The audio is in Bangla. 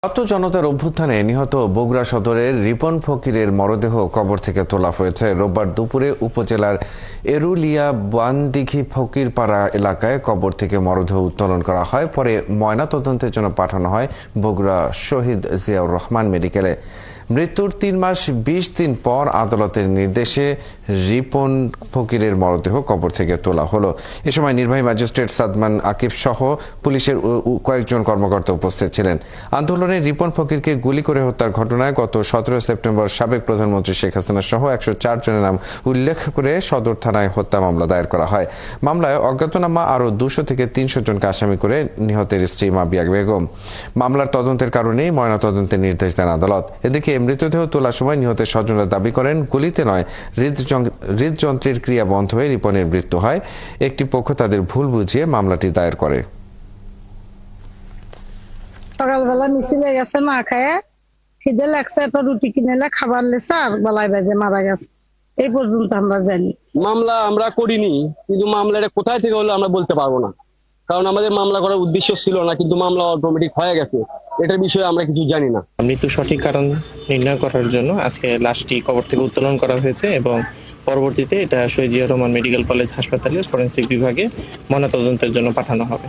ছাত্র জনতার অভ্যুত্থানে নিহত বগুড়া সদরের রিপন ফকিরের মরদেহ কবর থেকে তোলা হয়েছে। রোববার দুপুরে উপজেলার এরুলিয়া বানদিঘি ফকিরপাড়া এলাকায় কবর থেকে মরদেহ উত্তোলন করা হয়। পরে ময়নাতদন্তের জন্য পাঠানো হয় বগুড়া শহীদ জিয়াউর রহমান মেডিকেলে। মৃত্যুর 3 মাস 20 দিন পর আদালতের নির্দেশে রিপন ফকিরের মরদেহ কবর থেকে তোলা হলো। এ সময় নির্বাহী ম্যাজিস্ট্রেট সাদমান আকিব সহ পুলিশের কয়েকজন কর্মকর্তা উপস্থিত ছিলেন। আন্দোলনে রিপন ফকিরকে গুলি করে হত্যার ঘটনায় গত 17 সেপ্টেম্বর সাবেক প্রধানমন্ত্রী শেখ হাসিনা সহ 104 জনের নাম উল্লেখ করে সদর থানায় হত্যা মামলা দায়ের করা হয়। মামলায় অজ্ঞাতনামা আরও 200 থেকে 300 জনকে আসামি করে নিহতের স্ত্রী মাবিয়া বেগম। মামলার তদন্তের কারণেই ময়নাতদন্তের নির্দেশ দেন আদালত। এদিকে মৃতদেহ তোলার সময় নিহতের স্বজনরা দাবি করেন গুলিতে নয়, হৃদযন্ত্রের ক্রিয়া বন্ধ হয়ে রিপনের মৃত্যু হয়। একটি পক্ষ তাদের ভুল বুঝিয়ে মামলাটি দায়ের করে। সকালবেলা মিছিলে গেছে, না খায় খিদে লাগছে, একটা রুটি কিনে খাবার লেছে আর বেলায় বাজে মারা গেছে। এই পর্যন্ত আমরা জানি। মামলা আমরা করিনি, কিন্তু মামলাটা কোথায় থেকে হলো আমরা বলতে পারবো না, কারণ আমাদের মামলা করার উদ্দেশ্য ছিল না, কিন্তু মামলা অটোমেটিক হয়ে গেছে। এটার বিষয়ে আমরা কিছু জানি না। মৃত্যু সঠিক কারণ নির্ণয় করার জন্য আজকে লাশটি কবর থেকে উত্তোলন করা হয়েছে এবং পরবর্তীতে এটা শহীদ জিয়াউর রহমান মেডিকেল কলেজ হাসপাতালের ফরেনসিক বিভাগে ময়নাতদন্তের জন্য পাঠানো হবে।